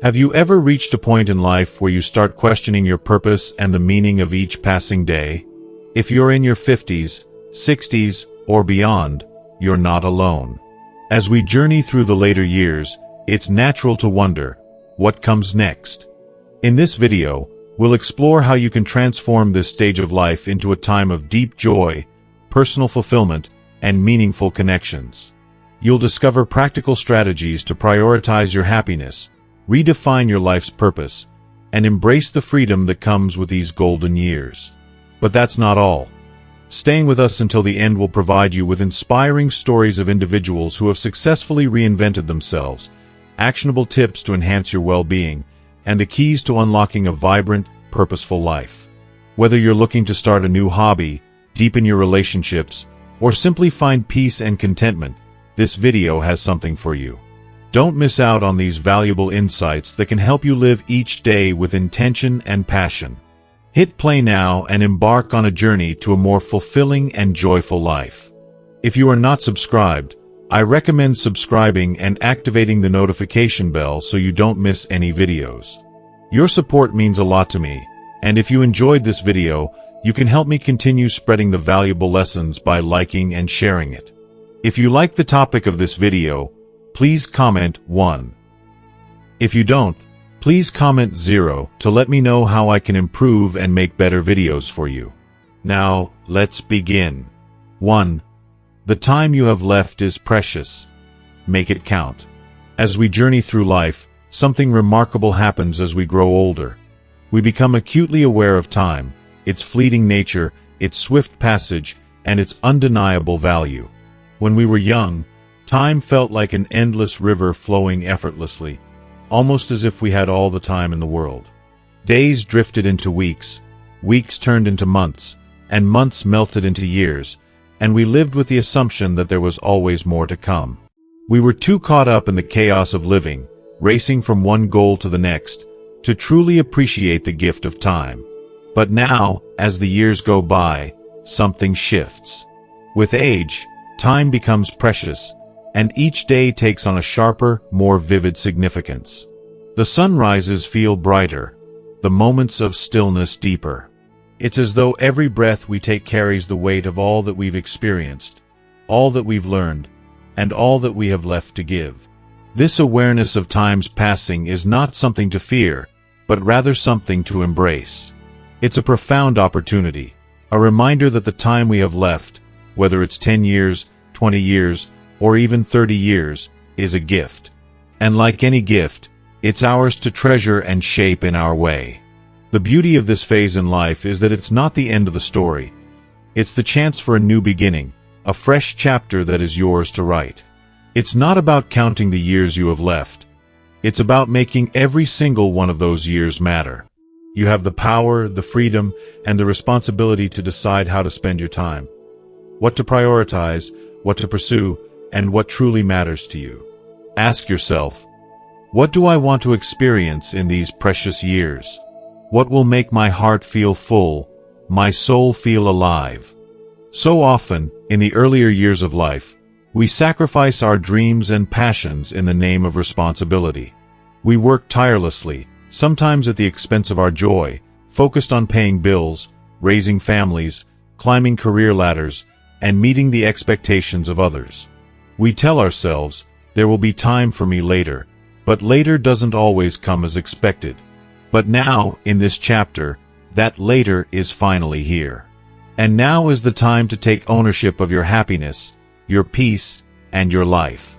Have you ever reached a point in life where you start questioning your purpose and the meaning of each passing day? If you're in your 50s, 60s, or beyond, you're not alone. As we journey through the later years, it's natural to wonder, what comes next? In this video, we'll explore how you can transform this stage of life into a time of deep joy, personal fulfillment, and meaningful connections. You'll discover practical strategies to prioritize your happiness, redefine your life's purpose, and embrace the freedom that comes with these golden years. But that's not all. Staying with us until the end will provide you with inspiring stories of individuals who have successfully reinvented themselves, actionable tips to enhance your well-being, and the keys to unlocking a vibrant, purposeful life. Whether you're looking to start a new hobby, deepen your relationships, or simply find peace and contentment, this video has something for you. Don't miss out on these valuable insights that can help you live each day with intention and passion. Hit play now and embark on a journey to a more fulfilling and joyful life. If you are not subscribed, I recommend subscribing and activating the notification bell so you don't miss any videos. Your support means a lot to me, and if you enjoyed this video, you can help me continue spreading the valuable lessons by liking and sharing it. If you like the topic of this video, please comment 1. If you don't, please comment 0 to let me know how I can improve and make better videos for you. Now, let's begin. 1. The time you have left is precious. Make it count. As we journey through life, something remarkable happens as we grow older. We become acutely aware of time, its fleeting nature, its swift passage, and its undeniable value. When we were young, time felt like an endless river flowing effortlessly, almost as if we had all the time in the world. Days drifted into weeks, weeks turned into months, and months melted into years, and we lived with the assumption that there was always more to come. We were too caught up in the chaos of living, racing from one goal to the next, to truly appreciate the gift of time. But now, as the years go by, something shifts. With age, time becomes precious, and each day takes on a sharper, more vivid significance. The sunrises feel brighter, the moments of stillness deeper. It's as though every breath we take carries the weight of all that we've experienced, all that we've learned, and all that we have left to give. This awareness of time's passing is not something to fear, but rather something to embrace. It's a profound opportunity, a reminder that the time we have left, whether it's 10 years, 20 years, or even 30 years, is a gift. And like any gift, it's ours to treasure and shape in our way. The beauty of this phase in life is that it's not the end of the story. It's the chance for a new beginning, a fresh chapter that is yours to write. It's not about counting the years you have left. It's about making every single one of those years matter. You have the power, the freedom, and the responsibility to decide how to spend your time, what to prioritize, what to pursue, and what truly matters to you. Ask yourself, what do I want to experience in these precious years? What will make my heart feel full, my soul feel alive? So often, in the earlier years of life, we sacrifice our dreams and passions in the name of responsibility. We work tirelessly, sometimes at the expense of our joy, focused on paying bills, raising families, climbing career ladders, and meeting the expectations of others. We tell ourselves, there will be time for me later, but later doesn't always come as expected. But now, in this chapter, that later is finally here. And now is the time to take ownership of your happiness, your peace, and your life.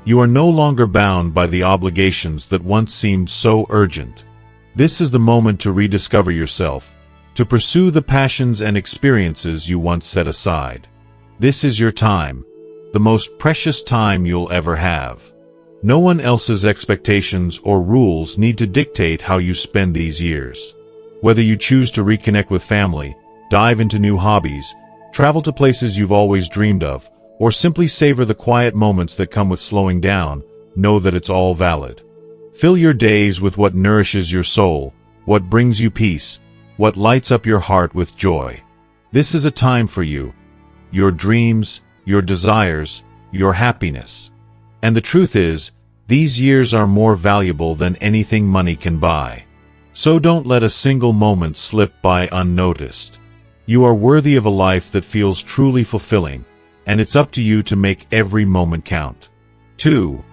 You are no longer bound by the obligations that once seemed so urgent. This is the moment to rediscover yourself, to pursue the passions and experiences you once set aside. This is your time, the most precious time you'll ever have. No one else's expectations or rules need to dictate how you spend these years. Whether you choose to reconnect with family, dive into new hobbies, travel to places you've always dreamed of, or simply savor the quiet moments that come with slowing down, know that it's all valid. Fill your days with what nourishes your soul, what brings you peace, what lights up your heart with joy. This is a time for you, your dreams, your desires, your happiness. And the truth is, These years are more valuable than anything money can buy. So don't let a single moment slip by unnoticed. You are worthy of a life that feels truly fulfilling, and it's up to you to make every moment count. 2.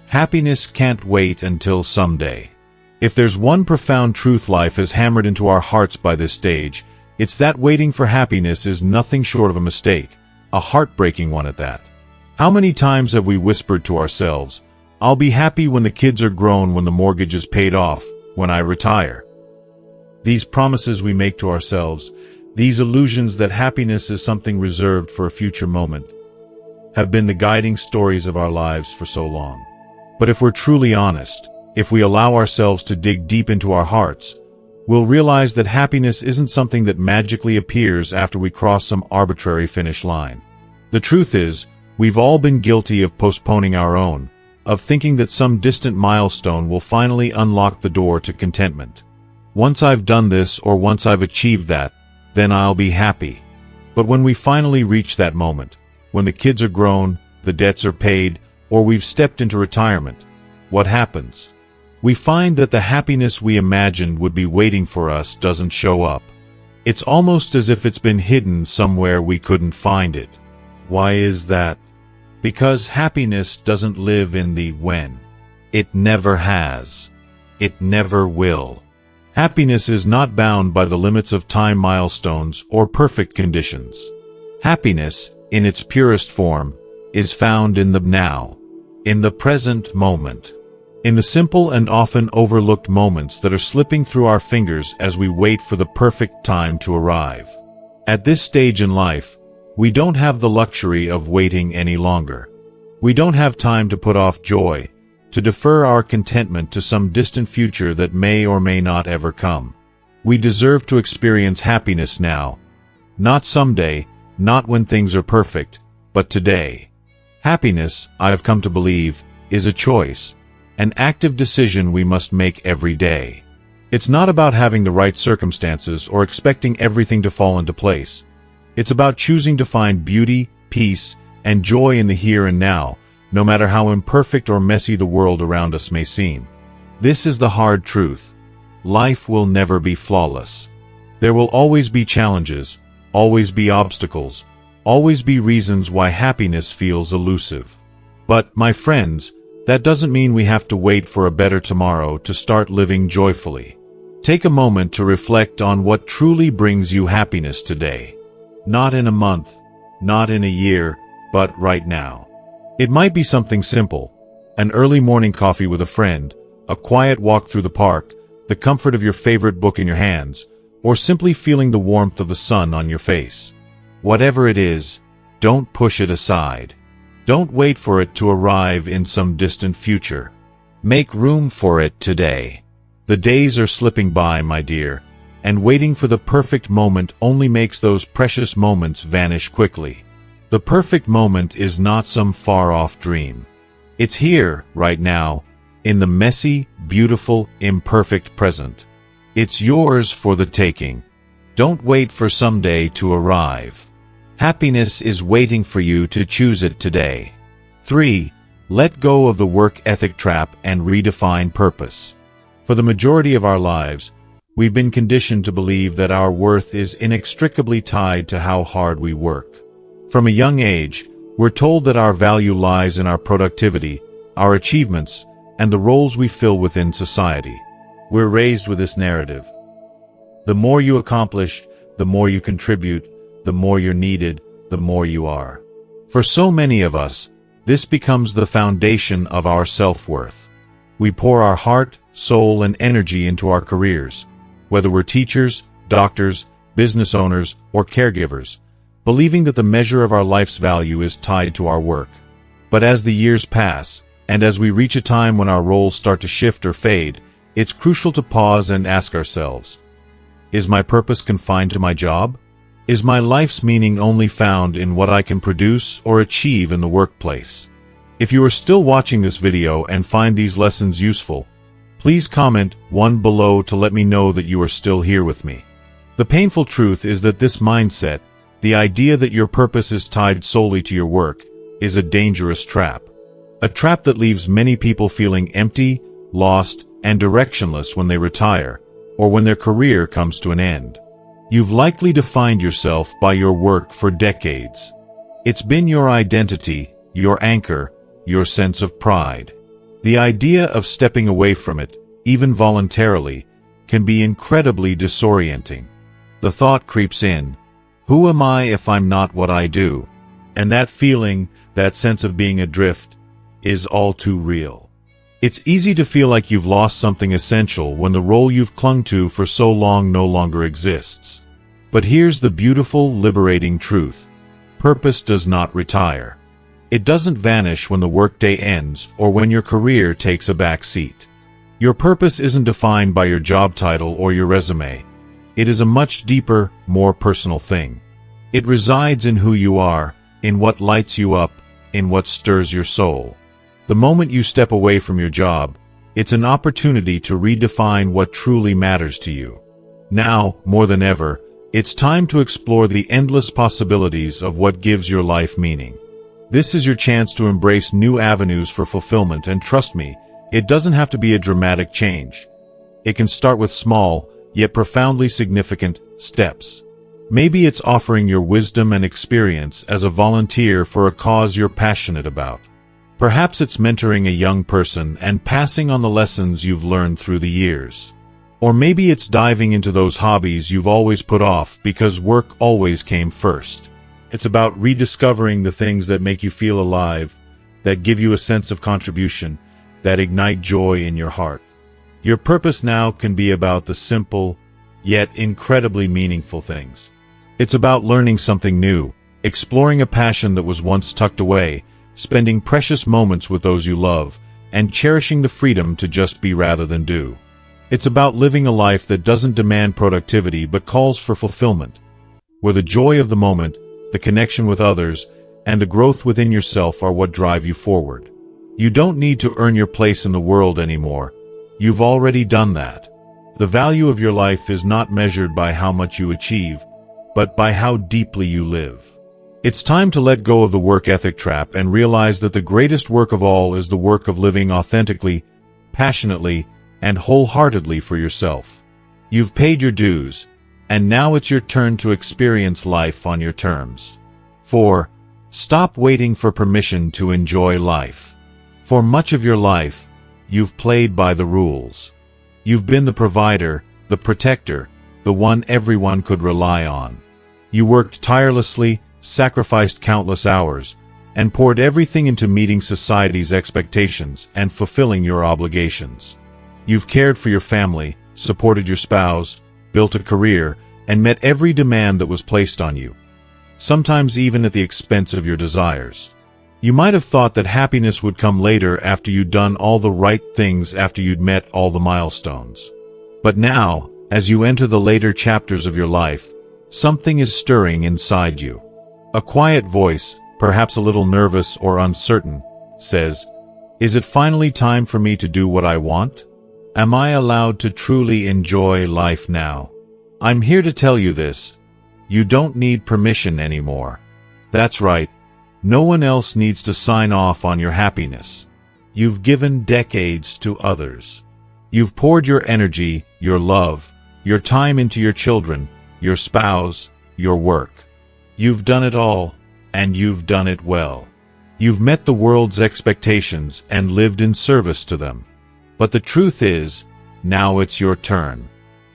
Happiness can't wait until someday. If there's one profound truth life has hammered into our hearts by this stage, it's that waiting for happiness is nothing short of a mistake, a heartbreaking one at that. How many times have we whispered to ourselves, "I'll be happy when the kids are grown, when the mortgage is paid off, when I retire"? These promises we make to ourselves, these illusions that happiness is something reserved for a future moment, have been the guiding stories of our lives for so long. But if we're truly honest, if we allow ourselves to dig deep into our hearts, we'll realize that happiness isn't something that magically appears after we cross some arbitrary finish line. The truth is, we've all been guilty of postponing our own, of thinking that some distant milestone will finally unlock the door to contentment. Once I've done this, or once I've achieved that, then I'll be happy. But when we finally reach that moment, when the kids are grown, the debts are paid, or we've stepped into retirement, what happens? We find that the happiness we imagined would be waiting for us doesn't show up. It's almost as if it's been hidden somewhere we couldn't find it. Why is that? Because happiness doesn't live in the when. It never has. It never will. Happiness is not bound by the limits of time milestones or perfect conditions. Happiness, in its purest form, is found in the now, in the present moment, in the simple and often overlooked moments that are slipping through our fingers as we wait for the perfect time to arrive. At this stage in life, we don't have the luxury of waiting any longer. We don't have time to put off joy, to defer our contentment to some distant future that may or may not ever come. We deserve to experience happiness now, not someday, not when things are perfect, but today. Happiness, I've come to believe, is a choice, an active decision we must make every day. It's not about having the right circumstances or expecting everything to fall into place. It's about choosing to find beauty, peace, and joy in the here and now, no matter how imperfect or messy the world around us may seem. This is the hard truth. Life will never be flawless. There will always be challenges, always be obstacles, always be reasons why happiness feels elusive. But, my friends, that doesn't mean we have to wait for a better tomorrow to start living joyfully. Take a moment to reflect on what truly brings you happiness today. Not in a month, not in a year, but right now. It might be something simple: an early morning coffee with a friend, a quiet walk through the park, the comfort of your favorite book in your hands, or simply feeling the warmth of the sun on your face. Whatever it is, don't push it aside. Don't wait for it to arrive in some distant future. Make room for it today. The days are slipping by, my dear, and waiting for the perfect moment only makes those precious moments vanish quickly. The perfect moment is not some far-off dream. It's here, right now, in the messy, beautiful, imperfect present. It's yours for the taking. Don't wait for someday to arrive. Happiness is waiting for you to choose it today. 3. Let go of the work ethic trap and redefine purpose. For the majority of our lives, we've been conditioned to believe that our worth is inextricably tied to how hard we work. From a young age, we're told that our value lies in our productivity, our achievements, and the roles we fill within society. We're raised with this narrative. The more you accomplish, the more you contribute, the more you're needed, the more you are. For so many of us, this becomes the foundation of our self-worth. We pour our heart, soul, and energy into our careers, whether we're teachers, doctors, business owners, or caregivers, believing that the measure of our life's value is tied to our work. But as the years pass, and as we reach a time when our roles start to shift or fade, it's crucial to pause and ask ourselves, is my purpose confined to my job? Is my life's meaning only found in what I can produce or achieve in the workplace? If you are still watching this video and find these lessons useful, please comment 1 below to let me know that you are still here with me. The painful truth is that this mindset, the idea that your purpose is tied solely to your work, is a dangerous trap. A trap that leaves many people feeling empty, lost, and directionless when they retire, or when their career comes to an end. You've likely defined yourself by your work for decades. It's been your identity, your anchor, your sense of pride. The idea of stepping away from it, even voluntarily, can be incredibly disorienting. The thought creeps in, who am I if I'm not what I do? And that feeling, that sense of being adrift, is all too real. It's easy to feel like you've lost something essential when the role you've clung to for so long no longer exists. But here's the beautiful, liberating truth. Purpose does not retire. It doesn't vanish when the workday ends or when your career takes a back seat. Your purpose isn't defined by your job title or your resume. It is a much deeper, more personal thing. It resides in who you are, in what lights you up, in what stirs your soul. The moment you step away from your job, it's an opportunity to redefine what truly matters to you. Now, more than ever, it's time to explore the endless possibilities of what gives your life meaning. This is your chance to embrace new avenues for fulfillment, and trust me, it doesn't have to be a dramatic change. It can start with small, yet profoundly significant, steps. Maybe it's offering your wisdom and experience as a volunteer for a cause you're passionate about. Perhaps it's mentoring a young person and passing on the lessons you've learned through the years. Or maybe it's diving into those hobbies you've always put off because work always came first. It's about rediscovering the things that make you feel alive, that give you a sense of contribution, that ignite joy in your heart. Your purpose now can be about the simple, yet incredibly meaningful things. It's about learning something new, exploring a passion that was once tucked away, spending precious moments with those you love, and cherishing the freedom to just be rather than do. It's about living a life that doesn't demand productivity but calls for fulfillment, where the joy of the moment, the connection with others, and the growth within yourself are what drive you forward. You don't need to earn your place in the world anymore. You've already done that. The value of your life is not measured by how much you achieve, but by how deeply you live. It's time to let go of the work ethic trap and realize that the greatest work of all is the work of living authentically, passionately, and wholeheartedly for yourself. You've paid your dues, and now it's your turn to experience life on your terms. 4. Stop waiting for permission to enjoy life. For much of your life, you've played by the rules. You've been the provider, the protector, the one everyone could rely on. You worked tirelessly, sacrificed countless hours, and poured everything into meeting society's expectations and fulfilling your obligations. You've cared for your family, supported your spouse, built a career, and met every demand that was placed on you, sometimes even at the expense of your desires. You might have thought that happiness would come later after you'd done all the right things, after you'd met all the milestones. But now, as you enter the later chapters of your life, something is stirring inside you. A quiet voice, perhaps a little nervous or uncertain, says, "Is it finally time for me to do what I want? Am I allowed to truly enjoy life now?" I'm here to tell you this. You don't need permission anymore. That's right. No one else needs to sign off on your happiness. You've given decades to others. You've poured your energy, your love, your time into your children, your spouse, your work. You've done it all, and you've done it well. You've met the world's expectations and lived in service to them. But the truth is, now it's your turn.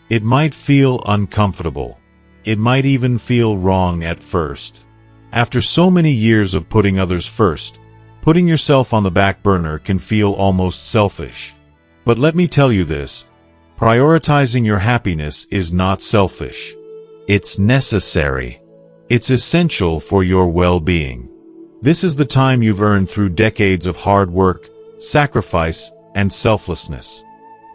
It might feel uncomfortable. It might even feel wrong at first. After so many years of putting others first, putting yourself on the back burner can feel almost selfish. But let me tell you this, prioritizing your happiness is not selfish. It's necessary. It's essential for your well-being. This is the time you've earned through decades of hard work, sacrifice, and selflessness.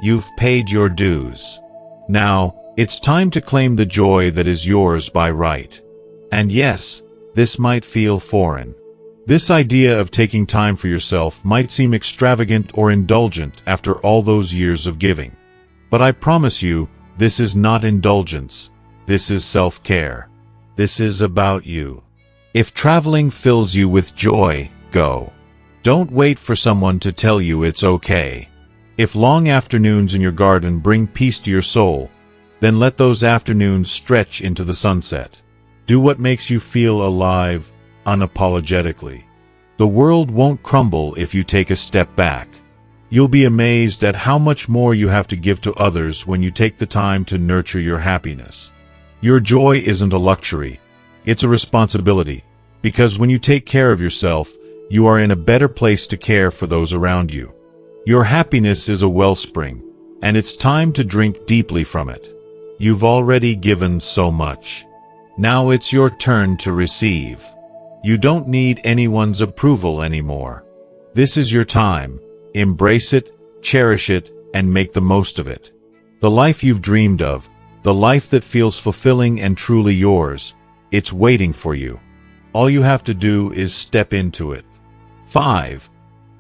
You've paid your dues. Now, it's time to claim the joy that is yours by right. And yes, this might feel foreign. This idea of taking time for yourself might seem extravagant or indulgent after all those years of giving. But I promise you, this is not indulgence. This is self-care. This is about you. If traveling fills you with joy, go. Don't wait for someone to tell you it's okay. If long afternoons in your garden bring peace to your soul, then let those afternoons stretch into the sunset. Do what makes you feel alive, unapologetically. The world won't crumble if you take a step back. You'll be amazed at how much more you have to give to others when you take the time to nurture your happiness. Your joy isn't a luxury, it's a responsibility, because when you take care of yourself, you are in a better place to care for those around you. Your happiness is a wellspring, and it's time to drink deeply from it. You've already given so much. Now it's your turn to receive. You don't need anyone's approval anymore. This is your time. Embrace it, cherish it, and make the most of it. The life you've dreamed of, the life that feels fulfilling and truly yours, it's waiting for you. All you have to do is step into it. 5.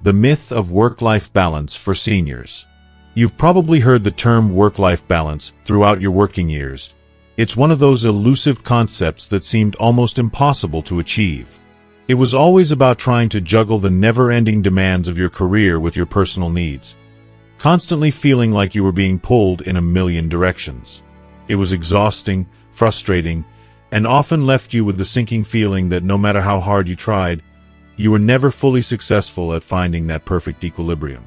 The myth of work-life balance for seniors. You've probably heard the term work-life balance throughout your working years. It's one of those elusive concepts that seemed almost impossible to achieve. It was always about trying to juggle the never-ending demands of your career with your personal needs, constantly feeling like you were being pulled in a million directions. It was exhausting, frustrating, and often left you with the sinking feeling that no matter how hard you tried, you were never fully successful at finding that perfect equilibrium.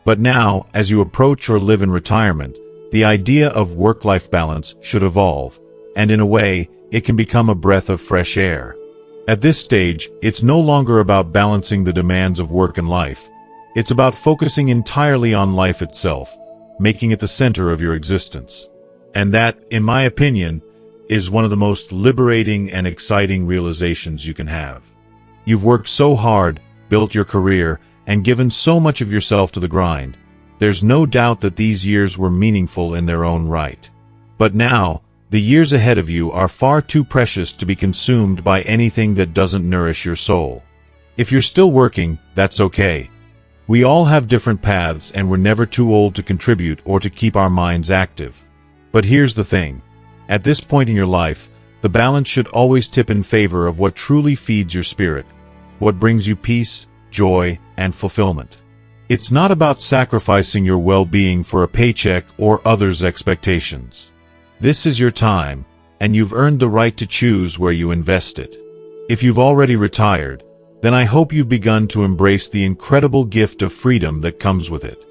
But now, as you approach or live in retirement, the idea of work-life balance should evolve, and in a way, it can become a breath of fresh air. At this stage, it's no longer about balancing the demands of work and life. It's about focusing entirely on life itself, making it the center of your existence. And that, in my opinion, is one of the most liberating and exciting realizations you can have. You've worked so hard, built your career, and given so much of yourself to the grind. There's no doubt that these years were meaningful in their own right. But now, the years ahead of you are far too precious to be consumed by anything that doesn't nourish your soul. If you're still working, that's okay. We all have different paths and we're never too old to contribute or to keep our minds active. But here's the thing. At this point in your life, the balance should always tip in favor of what truly feeds your spirit, what brings you peace, joy, and fulfillment. It's not about sacrificing your well-being for a paycheck or others' expectations. This is your time, and you've earned the right to choose where you invest it. If you've already retired, then I hope you've begun to embrace the incredible gift of freedom that comes with it.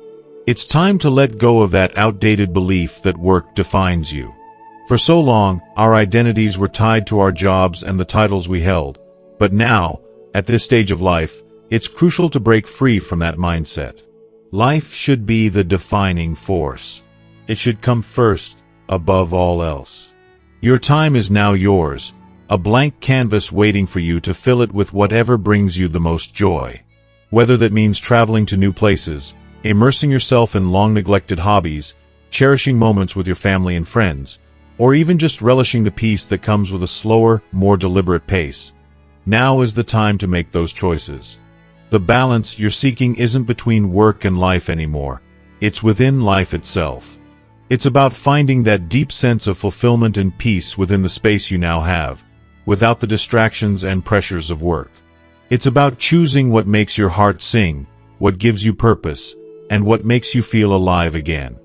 It's time to let go of that outdated belief that work defines you. For so long, our identities were tied to our jobs and the titles we held, but now, at this stage of life, it's crucial to break free from that mindset. Life should be the defining force. It should come first, above all else. Your time is now yours, a blank canvas waiting for you to fill it with whatever brings you the most joy. Whether that means traveling to new places, immersing yourself in long-neglected hobbies, cherishing moments with your family and friends, or even just relishing the peace that comes with a slower, more deliberate pace. Now is the time to make those choices. The balance you're seeking isn't between work and life anymore. It's within life itself. It's about finding that deep sense of fulfillment and peace within the space you now have, without the distractions and pressures of work. It's about choosing what makes your heart sing, what gives you purpose, and what makes you feel alive again.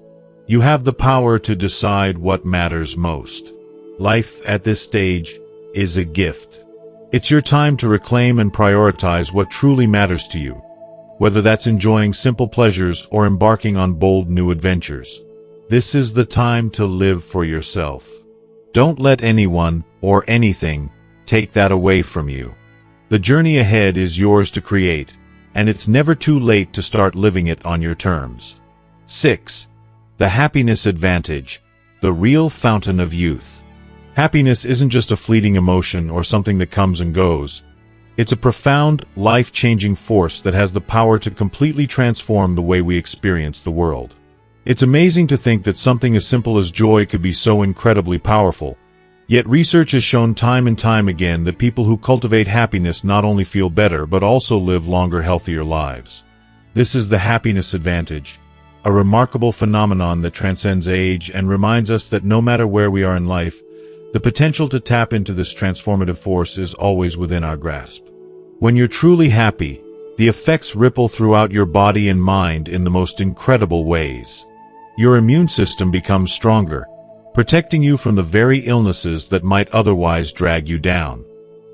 You have the power to decide what matters most. Life at this stage is a gift. It's your time to reclaim and prioritize what truly matters to you, whether that's enjoying simple pleasures or embarking on bold new adventures. This is the time to live for yourself. Don't let anyone or anything take that away from you. The journey ahead is yours to create, and it's never too late to start living it on your terms. 6. The happiness advantage, the real fountain of youth. Happiness isn't just a fleeting emotion or something that comes and goes. It's a profound, life-changing force that has the power to completely transform the way we experience the world. It's amazing to think that something as simple as joy could be so incredibly powerful. Yet research has shown time and time again that people who cultivate happiness not only feel better but also live longer, healthier lives. This is the happiness advantage, a remarkable phenomenon that transcends age and reminds us that no matter where we are in life, the potential to tap into this transformative force is always within our grasp. When you're truly happy, the effects ripple throughout your body and mind in the most incredible ways. Your immune system becomes stronger, protecting you from the very illnesses that might otherwise drag you down.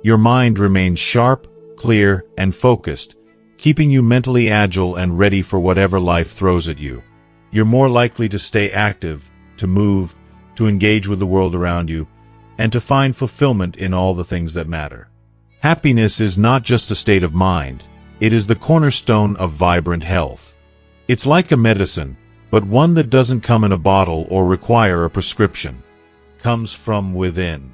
Your mind remains sharp, clear, and focused, keeping you mentally agile and ready for whatever life throws at you. You're more likely to stay active, to move, to engage with the world around you, and to find fulfillment in all the things that matter. Happiness is not just a state of mind, it is the cornerstone of vibrant health. It's like a medicine, but one that doesn't come in a bottle or require a prescription. Comes from within.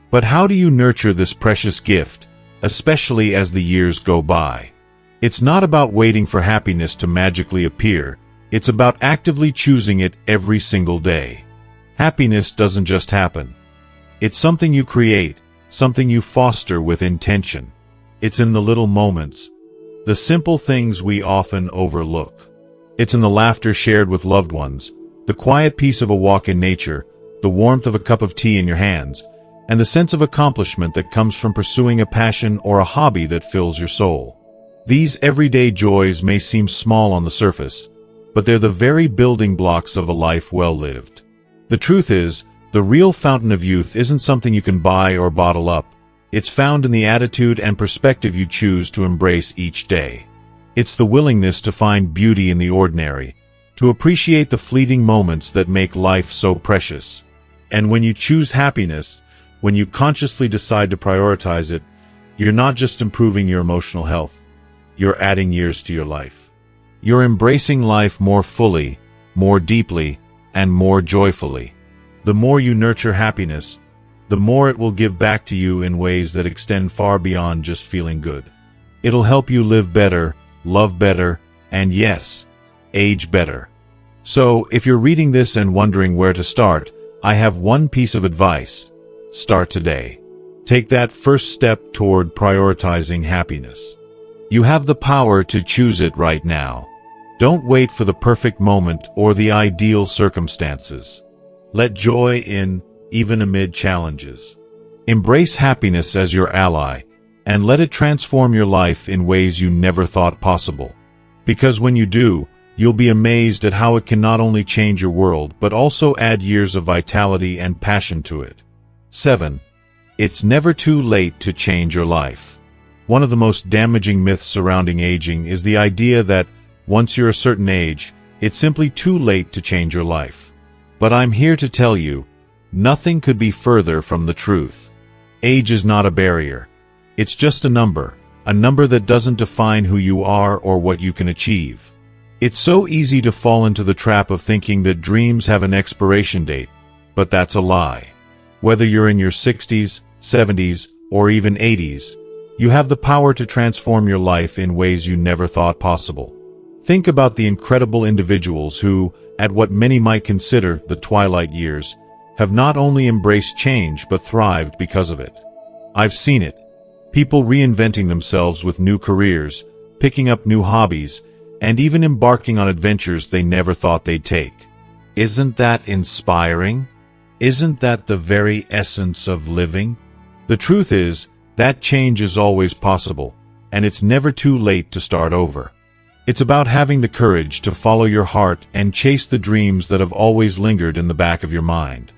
But how do you nurture this precious gift, especially as the years go by? It's not about waiting for happiness to magically appear, it's about actively choosing it every single day. Happiness doesn't just happen. It's something you create, something you foster with intention. It's in the little moments, the simple things we often overlook. It's in the laughter shared with loved ones, the quiet peace of a walk in nature, the warmth of a cup of tea in your hands, and the sense of accomplishment that comes from pursuing a passion or a hobby that fills your soul. These everyday joys may seem small on the surface, but they're the very building blocks of a life well lived. The truth is, the real fountain of youth isn't something you can buy or bottle up. It's found in the attitude and perspective you choose to embrace each day. It's the willingness to find beauty in the ordinary, to appreciate the fleeting moments that make life so precious. And when you choose happiness, when you consciously decide to prioritize it, you're not just improving your emotional health, you're adding years to your life. You're embracing life more fully, more deeply, and more joyfully. The more you nurture happiness, the more it will give back to you in ways that extend far beyond just feeling good. It'll help you live better, love better, and yes, age better. So, if you're reading this and wondering where to start, I have one piece of advice. Start today. Take that first step toward prioritizing happiness. You have the power to choose it right now. Don't wait for the perfect moment or the ideal circumstances. Let joy in, even amid challenges. Embrace happiness as your ally, and let it transform your life in ways you never thought possible. Because when you do, you'll be amazed at how it can not only change your world but also add years of vitality and passion to it. 7. It's never too late to change your life. One of the most damaging myths surrounding aging is the idea that, once you're a certain age, it's simply too late to change your life. But I'm here to tell you, nothing could be further from the truth. Age is not a barrier. It's just a number that doesn't define who you are or what you can achieve. It's so easy to fall into the trap of thinking that dreams have an expiration date, but that's a lie. Whether you're in your 60s, 70s, or even 80s, you have the power to transform your life in ways you never thought possible. Think about the incredible individuals who, at what many might consider the twilight years, have not only embraced change but thrived because of it. I've seen it. People reinventing themselves with new careers, picking up new hobbies, and even embarking on adventures they never thought they'd take. Isn't that inspiring? Isn't that the very essence of living? The truth is, that change is always possible, and it's never too late to start over. It's about having the courage to follow your heart and chase the dreams that have always lingered in the back of your mind.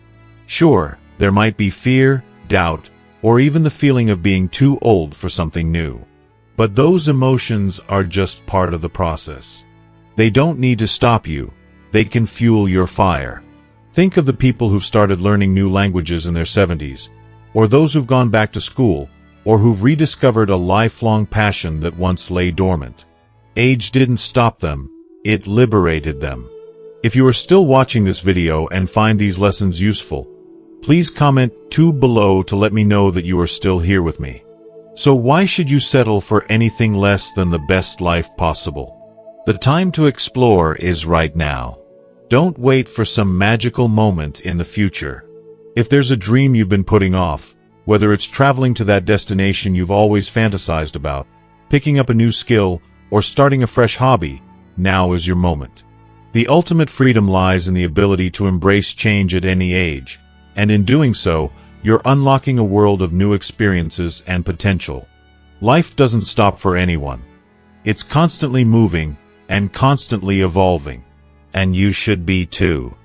Sure, there might be fear, doubt, or even the feeling of being too old for something new. But those emotions are just part of the process. They don't need to stop you, they can fuel your fire. Think of the people who've started learning new languages in their 70s, or those who've gone back to school, or who've rediscovered a lifelong passion that once lay dormant. Age didn't stop them, it liberated them. If you are still watching this video and find these lessons useful, please comment 2 below to let me know that you are still here with me. So why should you settle for anything less than the best life possible? The time to explore is right now. Don't wait for some magical moment in the future. If there's a dream you've been putting off, whether it's traveling to that destination you've always fantasized about, picking up a new skill, or starting a fresh hobby, now is your moment. The ultimate freedom lies in the ability to embrace change at any age, and in doing so, you're unlocking a world of new experiences and potential. Life doesn't stop for anyone. It's constantly moving and constantly evolving. And you should be too.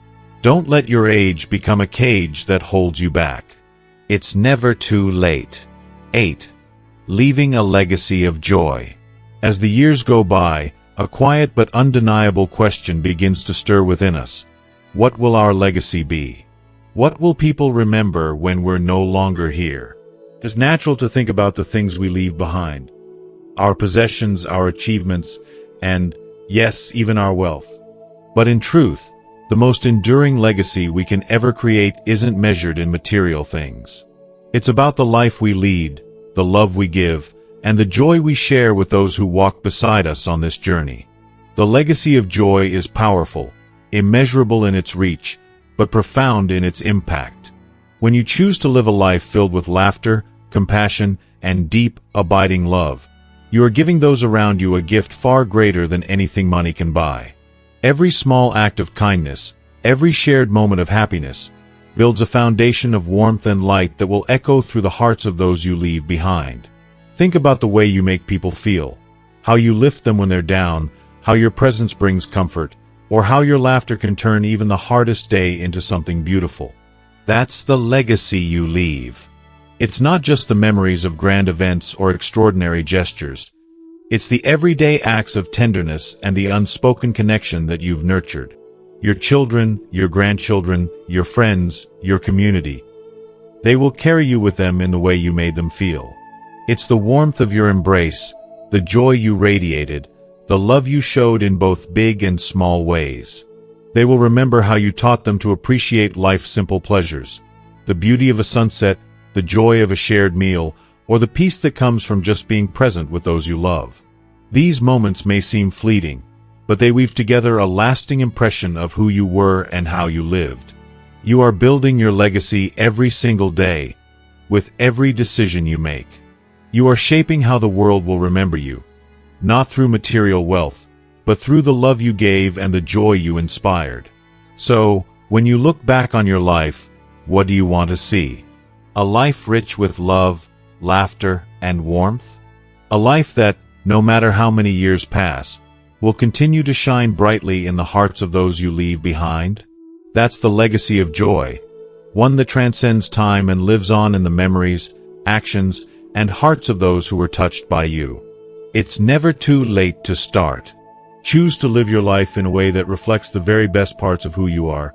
Don't let your age become a cage that holds you back. It's never too late. 8. Leaving a legacy of joy. As the years go by, a quiet but undeniable question begins to stir within us. What will our legacy be? What will people remember when we're no longer here? It's natural to think about the things we leave behind. Our possessions, our achievements, and, yes, even our wealth. But in truth, the most enduring legacy we can ever create isn't measured in material things. It's about the life we lead, the love we give, and the joy we share with those who walk beside us on this journey. The legacy of joy is powerful, immeasurable in its reach, but profound in its impact. When you choose to live a life filled with laughter, compassion, and deep, abiding love, you are giving those around you a gift far greater than anything money can buy. Every small act of kindness, every shared moment of happiness, builds a foundation of warmth and light that will echo through the hearts of those you leave behind. Think about the way you make people feel, how you lift them when they're down, how your presence brings comfort, or how your laughter can turn even the hardest day into something beautiful. That's the legacy you leave. It's not just the memories of grand events or extraordinary gestures. It's the everyday acts of tenderness and the unspoken connection that you've nurtured. Your children, your grandchildren, your friends, your community. They will carry you with them in the way you made them feel. It's the warmth of your embrace, the joy you radiated, the love you showed in both big and small ways. They will remember how you taught them to appreciate life's simple pleasures, the beauty of a sunset, the joy of a shared meal, or the peace that comes from just being present with those you love. These moments may seem fleeting, but they weave together a lasting impression of who you were and how you lived. You are building your legacy every single day, with every decision you make. You are shaping how the world will remember you, not through material wealth, but through the love you gave and the joy you inspired. So, when you look back on your life, what do you want to see? A life rich with love, laughter, and warmth? A life that, no matter how many years pass, will continue to shine brightly in the hearts of those you leave behind? That's the legacy of joy, one that transcends time and lives on in the memories, actions, and hearts of those who were touched by you. It's never too late to start. Choose to live your life in a way that reflects the very best parts of who you are.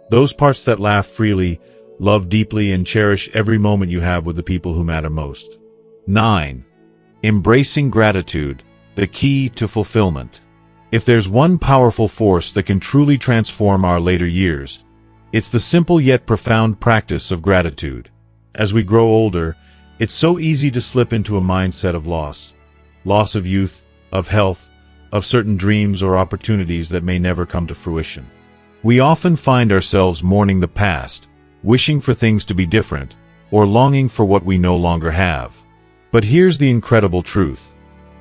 Those parts that laugh freely, love deeply, and cherish every moment you have with the people who matter most. 9. Embracing gratitude, the key to fulfillment. If there's one powerful force that can truly transform our later years, it's the simple yet profound practice of gratitude. As we grow older, it's so easy to slip into a mindset of loss of youth, of health, of certain dreams or opportunities that may never come to fruition. We often find ourselves mourning the past, wishing for things to be different, or longing for what we no longer have. But here's the incredible truth.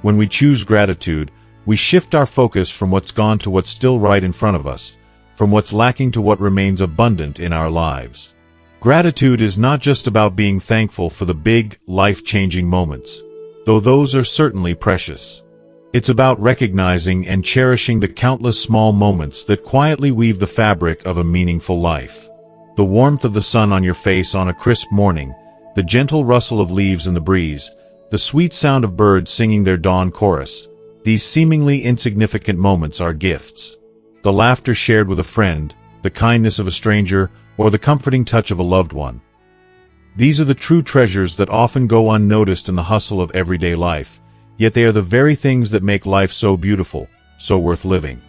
When we choose gratitude, we shift our focus from what's gone to what's still right in front of us, from what's lacking to what remains abundant in our lives. Gratitude is not just about being thankful for the big, life-changing moments, though those are certainly precious. It's about recognizing and cherishing the countless small moments that quietly weave the fabric of a meaningful life. The warmth of the sun on your face on a crisp morning, the gentle rustle of leaves in the breeze, the sweet sound of birds singing their dawn chorus. These seemingly insignificant moments are gifts. The laughter shared with a friend, the kindness of a stranger, or the comforting touch of a loved one. These are the true treasures that often go unnoticed in the hustle of everyday life, yet they are the very things that make life so beautiful, so worth living.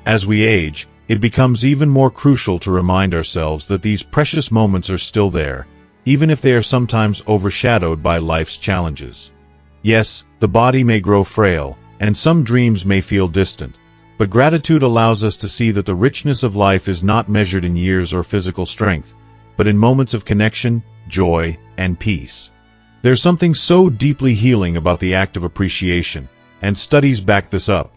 As we age, it becomes even more crucial to remind ourselves that these precious moments are still there, even if they are sometimes overshadowed by life's challenges. Yes, the body may grow frail, and some dreams may feel distant, but gratitude allows us to see that the richness of life is not measured in years or physical strength, but in moments of connection, joy, and peace. There's something so deeply healing about the act of appreciation, and studies back this up.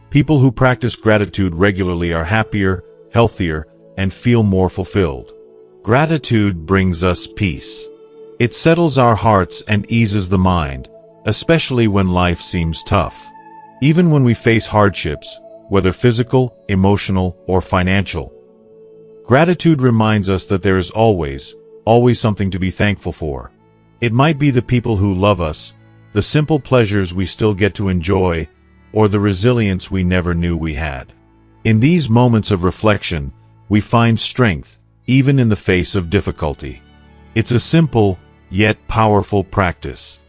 People who practice gratitude regularly are happier, healthier, and feel more fulfilled. Gratitude brings us peace. It settles our hearts and eases the mind, especially when life seems tough. even when we face hardships, whether physical, emotional, or financial. Gratitude reminds us that there is always something to be thankful for. It might be the people who love us, the simple pleasures we still get to enjoy, or the resilience we never knew we had. In these moments of reflection, we find strength, even in the face of difficulty. It's a simple, yet powerful practice.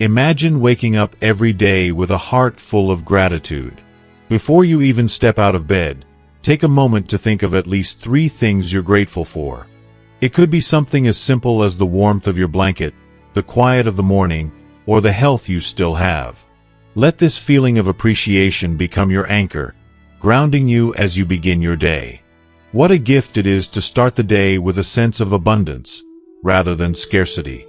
Imagine waking up every day with a heart full of gratitude. Before you even step out of bed, take a moment to think of at least 3 things you're grateful for. It could be something as simple as the warmth of your blanket, the quiet of the morning, or the health you still have. Let this feeling of appreciation become your anchor, grounding you as you begin your day. What a gift it is to start the day with a sense of abundance, rather than scarcity.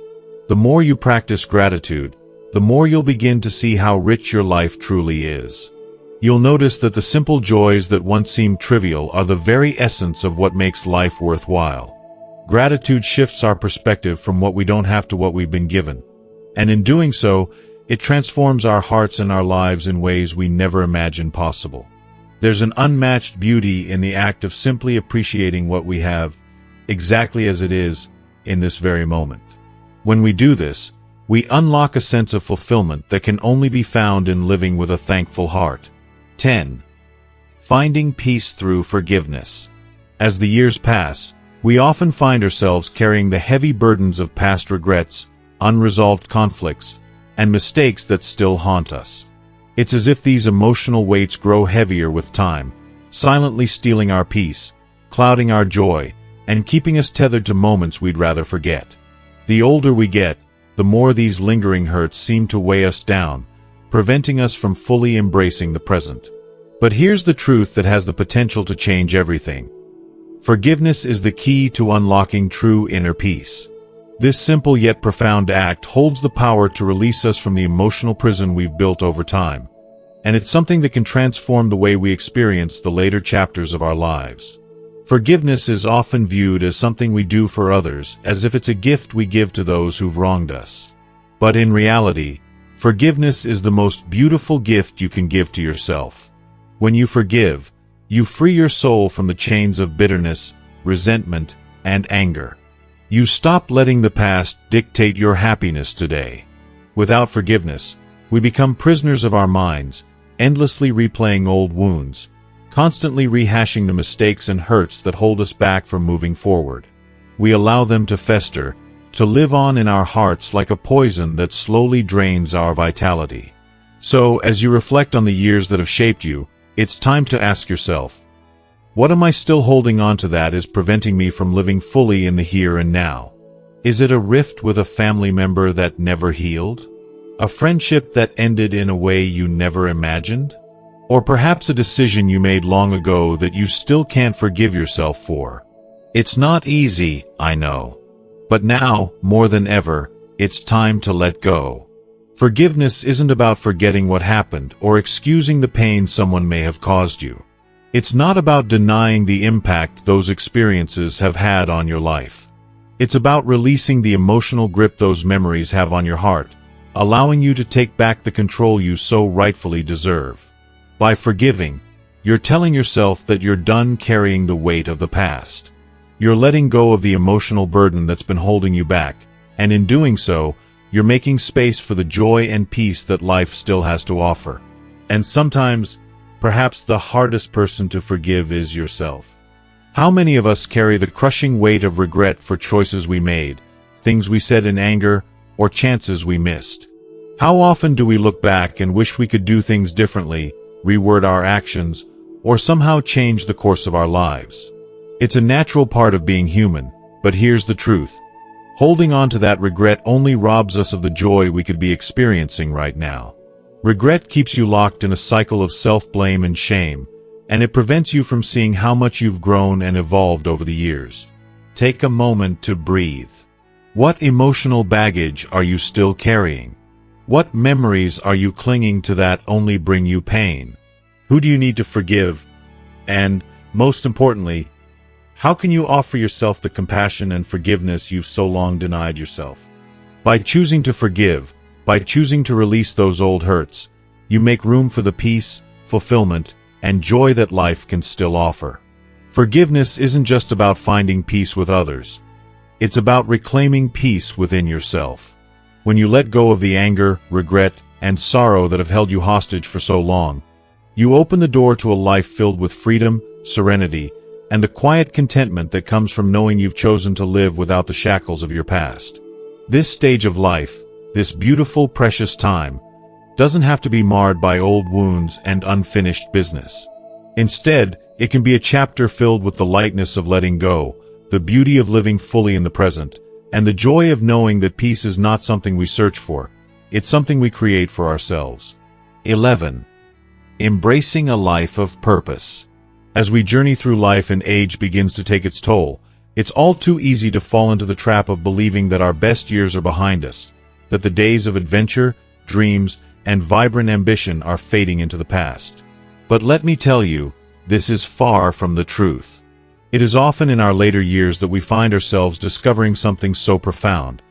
The more you practice gratitude, the more you'll begin to see how rich your life truly is. You'll notice that the simple joys that once seemed trivial are the very essence of what makes life worthwhile. Gratitude shifts our perspective from what we don't have to what we've been given. And in doing so, it transforms our hearts and our lives in ways we never imagined possible. There's an unmatched beauty in the act of simply appreciating what we have, exactly as it is, in this very moment. When we do this, we unlock a sense of fulfillment that can only be found in living with a thankful heart. 10. Finding peace through forgiveness. As the years pass, we often find ourselves carrying the heavy burdens of past regrets, unresolved conflicts, and mistakes that still haunt us. It's as if these emotional weights grow heavier with time, silently stealing our peace, clouding our joy, and keeping us tethered to moments we'd rather forget. The older we get, the more these lingering hurts seem to weigh us down, preventing us from fully embracing the present. But here's the truth that has the potential to change everything. Forgiveness is the key to unlocking true inner peace. This simple yet profound act holds the power to release us from the emotional prison we've built over time, and it's something that can transform the way we experience the later chapters of our lives. Forgiveness is often viewed as something we do for others, as if it's a gift we give to those who've wronged us. But in reality, forgiveness is the most beautiful gift you can give to yourself. When you forgive, you free your soul from the chains of bitterness, resentment, and anger. You stop letting the past dictate your happiness today. Without forgiveness, we become prisoners of our minds, endlessly replaying old wounds, constantly rehashing the mistakes and hurts that hold us back from moving forward. We allow them to fester, to live on in our hearts like a poison that slowly drains our vitality. So, as you reflect on the years that have shaped you, it's time to ask yourself, what am I still holding on to that is preventing me from living fully in the here and now? Is it a rift with a family member that never healed? A friendship that ended in a way you never imagined? Or perhaps a decision you made long ago that you still can't forgive yourself for? It's not easy, I know. But now, more than ever, it's time to let go. Forgiveness isn't about forgetting what happened or excusing the pain someone may have caused you. It's not about denying the impact those experiences have had on your life. It's about releasing the emotional grip those memories have on your heart, allowing you to take back the control you so rightfully deserve. By forgiving, you're telling yourself that you're done carrying the weight of the past. You're letting go of the emotional burden that's been holding you back, and in doing so, you're making space for the joy and peace that life still has to offer. And sometimes, perhaps the hardest person to forgive is yourself. How many of us carry the crushing weight of regret for choices we made, things we said in anger, or chances we missed? How often do we look back and wish we could do things differently, reword our actions, or somehow change the course of our lives? It's a natural part of being human, but here's the truth. Holding on to that regret only robs us of the joy we could be experiencing right now. Regret keeps you locked in a cycle of self-blame and shame, and it prevents you from seeing how much you've grown and evolved over the years. Take a moment to breathe. What emotional baggage are you still carrying? What memories are you clinging to that only bring you pain? Who do you need to forgive? And, most importantly, how can you offer yourself the compassion and forgiveness you've so long denied yourself? By choosing to forgive, by choosing to release those old hurts, You make room for the peace, fulfillment, and joy that life can still offer. Forgiveness isn't just about finding peace with others. It's about reclaiming peace within yourself. When you let go of the anger, regret, and sorrow that have held you hostage for so long, you open the door to a life filled with freedom, serenity, and the quiet contentment that comes from knowing you've chosen to live without the shackles of your past. This stage of life, this beautiful, precious time, doesn't have to be marred by old wounds and unfinished business. Instead, it can be a chapter filled with the lightness of letting go, the beauty of living fully in the present, and the joy of knowing that peace is not something we search for, it's something we create for ourselves. 11. Embracing a life of purpose. As we journey through life and age begins to take its toll, it's all too easy to fall into the trap of believing that our best years are behind us, that the days of adventure, dreams, and vibrant ambition are fading into the past. But let me tell you, this is far from the truth. It is often in our later years that we find ourselves discovering something so profound,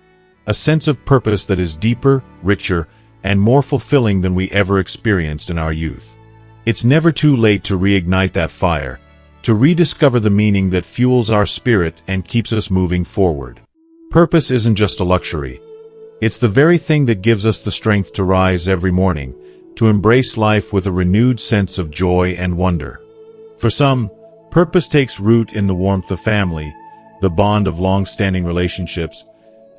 a sense of purpose that is deeper, richer, and more fulfilling than we ever experienced in our youth. It's never too late to reignite that fire, to rediscover the meaning that fuels our spirit and keeps us moving forward. Purpose isn't just a luxury. It's the very thing that gives us the strength to rise every morning, to embrace life with a renewed sense of joy and wonder. For some, purpose takes root in the warmth of family, the bond of long-standing relationships,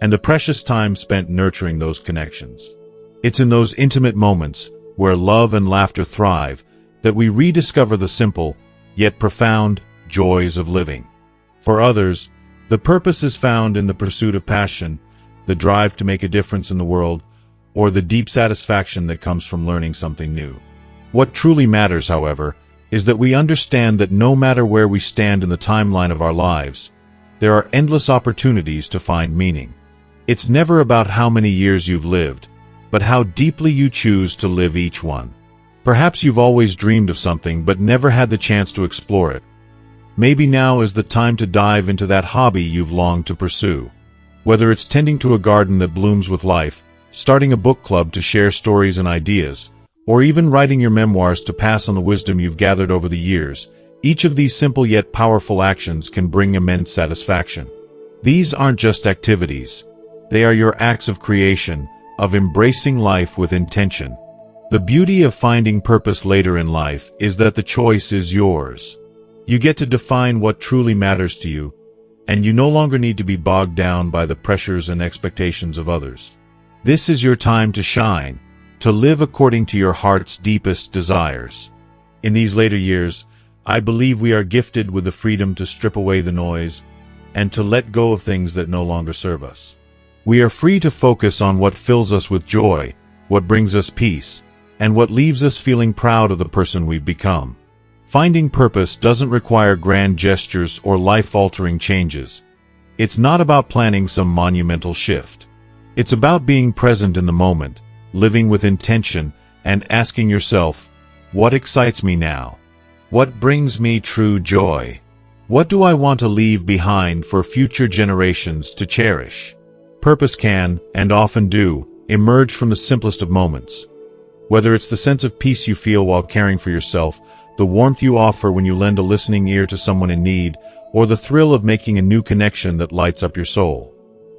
and the precious time spent nurturing those connections. It's in those intimate moments, where love and laughter thrive, that we rediscover the simple, yet profound, joys of living. For others, the purpose is found in the pursuit of passion, the drive to make a difference in the world, or the deep satisfaction that comes from learning something new. What truly matters, however, is that we understand that no matter where we stand in the timeline of our lives, there are endless opportunities to find meaning. It's never about how many years you've lived, but how deeply you choose to live each one. Perhaps you've always dreamed of something but never had the chance to explore it. Maybe now is the time to dive into that hobby you've longed to pursue. Whether it's tending to a garden that blooms with life, starting a book club to share stories and ideas, or even writing your memoirs to pass on the wisdom you've gathered over the years, each of these simple yet powerful actions can bring immense satisfaction. These aren't just activities. They are your acts of creation, of embracing life with intention. The beauty of finding purpose later in life is that the choice is yours. You get to define what truly matters to you, and you no longer need to be bogged down by the pressures and expectations of others. This is your time to shine, to live according to your heart's deepest desires. In these later years, I believe we are gifted with the freedom to strip away the noise and to let go of things that no longer serve us. We are free to focus on what fills us with joy, what brings us peace, and what leaves us feeling proud of the person we've become. Finding purpose doesn't require grand gestures or life-altering changes. It's not about planning some monumental shift. It's about being present in the moment, living with intention, and asking yourself, what excites me now? What brings me true joy? What do I want to leave behind for future generations to cherish? Purpose can, and often do, emerge from the simplest of moments. Whether it's the sense of peace you feel while caring for yourself, the warmth you offer when you lend a listening ear to someone in need, or the thrill of making a new connection that lights up your soul.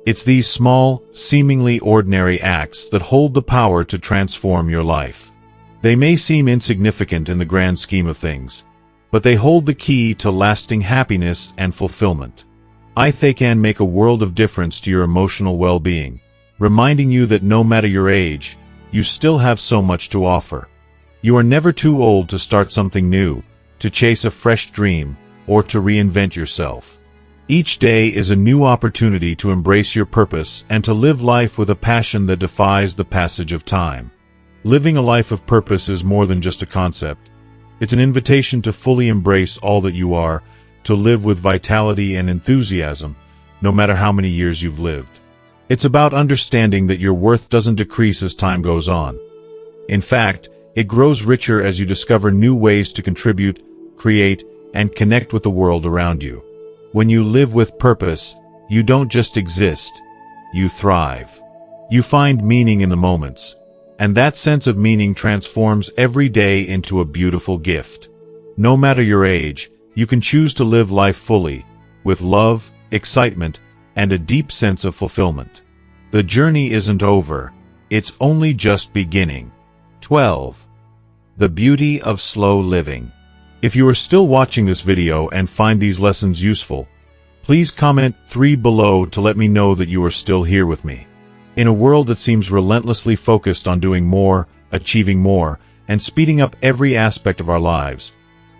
It's these small, seemingly ordinary acts that hold the power to transform your life. They may seem insignificant in the grand scheme of things, but they hold the key to lasting happiness and fulfillment. They can make a world of difference to your emotional well-being, reminding you that no matter your age, you still have so much to offer. You are never too old to start something new, to chase a fresh dream, or to reinvent yourself. Each day is a new opportunity to embrace your purpose and to live life with a passion that defies the passage of time. Living a life of purpose is more than just a concept. It's an invitation to fully embrace all that you are, to live with vitality and enthusiasm, no matter how many years you've lived. It's about understanding that your worth doesn't decrease as time goes on. In fact, it grows richer as you discover new ways to contribute, create, and connect with the world around you. When you live with purpose, you don't just exist, you thrive. You find meaning in the moments, And that sense of meaning transforms every day into a beautiful gift. No matter your age, you can choose to live life fully, with love, excitement, and a deep sense of fulfillment. The journey isn't over, it's only just beginning. 12. The beauty of slow living. If you are still watching this video and find these lessons useful, please comment 3 below to let me know that you are still here with me. In a world that seems relentlessly focused on doing more, achieving more, and speeding up every aspect of our lives,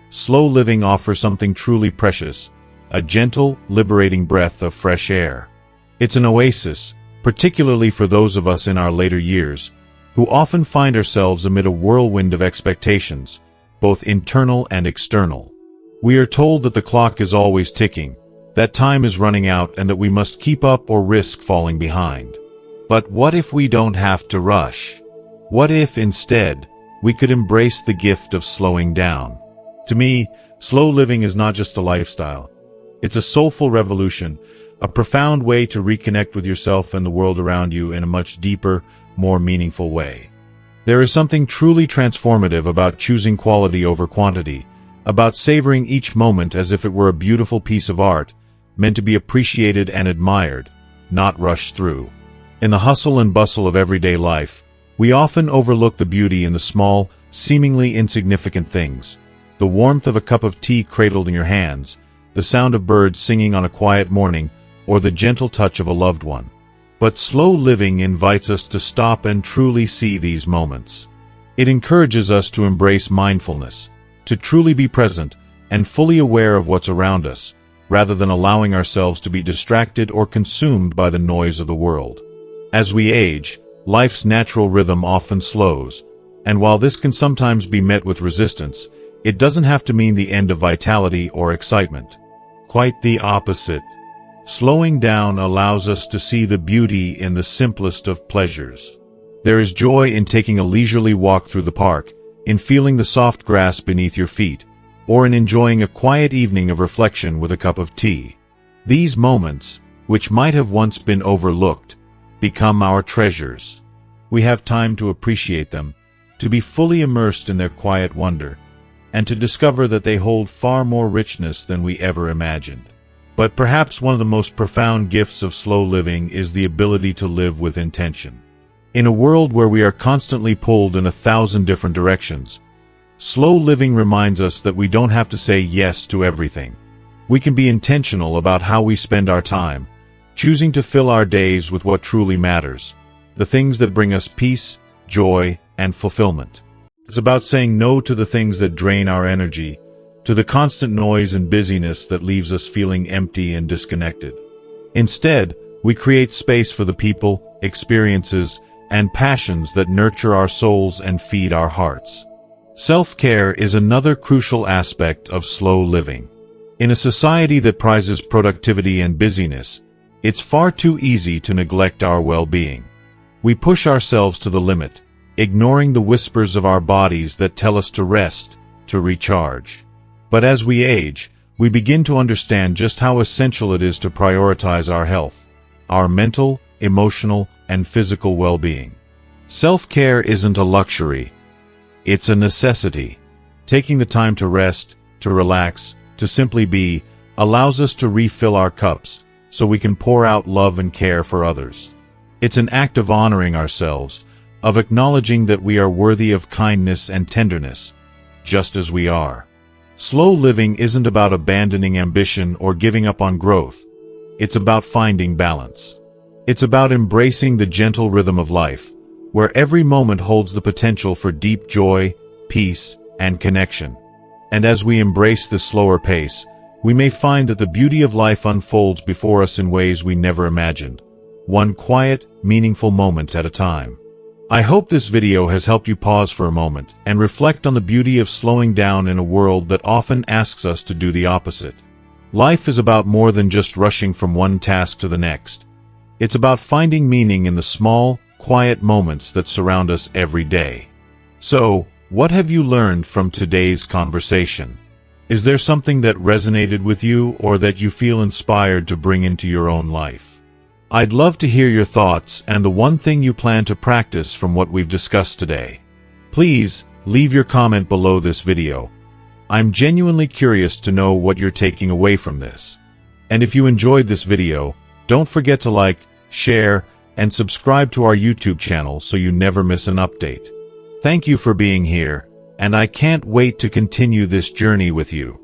slow living offers something truly precious, a gentle, liberating breath of fresh air. It's an oasis, particularly for those of us in our later years, who often find ourselves amid a whirlwind of expectations, both internal and external. We are told that the clock is always ticking, that time is running out, and that we must keep up or risk falling behind. But what if we don't have to rush? What if, instead, we could embrace the gift of slowing down? To me, slow living is not just a lifestyle. It's a soulful revolution, a profound way to reconnect with yourself and the world around you in a much deeper, more meaningful way. There is something truly transformative about choosing quality over quantity, about savoring each moment as if it were a beautiful piece of art, meant to be appreciated and admired, not rushed through. In the hustle and bustle of everyday life, we often overlook the beauty in the small, seemingly insignificant things. The warmth of a cup of tea cradled in your hands, the sound of birds singing on a quiet morning, or the gentle touch of a loved one. But slow living invites us to stop and truly see these moments. It encourages us to embrace mindfulness, to truly be present and fully aware of what's around us, rather than allowing ourselves to be distracted or consumed by the noise of the world. As we age, life's natural rhythm often slows, and while this can sometimes be met with resistance, it doesn't have to mean the end of vitality or excitement. Quite the opposite. Slowing down allows us to see the beauty in the simplest of pleasures. There is joy in taking a leisurely walk through the park, in feeling the soft grass beneath your feet, or in enjoying a quiet evening of reflection with a cup of tea. These moments, which might have once been overlooked, become our treasures. We have time to appreciate them, to be fully immersed in their quiet wonder, and to discover that they hold far more richness than we ever imagined. But perhaps one of the most profound gifts of slow living is the ability to live with intention. In a world where we are constantly pulled in 1,000 different directions, slow living reminds us that we don't have to say yes to everything. We can be intentional about how we spend our time, choosing to fill our days with what truly matters, the things that bring us peace, joy, and fulfillment. It's about saying no to the things that drain our energy, to the constant noise and busyness that leaves us feeling empty and disconnected. Instead, we create space for the people, experiences, and passions that nurture our souls and feed our hearts. Self-care is another crucial aspect of slow living. In a society that prizes productivity and busyness, it's far too easy to neglect our well-being. We push ourselves to the limit, ignoring the whispers of our bodies that tell us to rest, to recharge. But as we age, we begin to understand just how essential it is to prioritize our health, our mental, emotional, and physical well-being. Self-care isn't a luxury. It's a necessity. Taking the time to rest, to relax, to simply be, allows us to refill our cups, so we can pour out love and care for others. It's an act of honoring ourselves, of acknowledging that we are worthy of kindness and tenderness, just as we are. Slow living isn't about abandoning ambition or giving up on growth. It's about finding balance. It's about embracing the gentle rhythm of life, where every moment holds the potential for deep joy, peace, and connection. And as we embrace this slower pace, we may find that the beauty of life unfolds before us in ways we never imagined, one quiet, meaningful moment at a time. I hope this video has helped you pause for a moment and reflect on the beauty of slowing down in a world that often asks us to do the opposite. Life is about more than just rushing from one task to the next. It's about finding meaning in the small, quiet moments that surround us every day. So, what have you learned from today's conversation? Is there something that resonated with you or that you feel inspired to bring into your own life? I'd love to hear your thoughts and the one thing you plan to practice from what we've discussed today. Please, leave your comment below this video. I'm genuinely curious to know what you're taking away from this. And if you enjoyed this video, don't forget to like, share, and subscribe to our YouTube channel so you never miss an update. Thank you for being here, and I can't wait to continue this journey with you.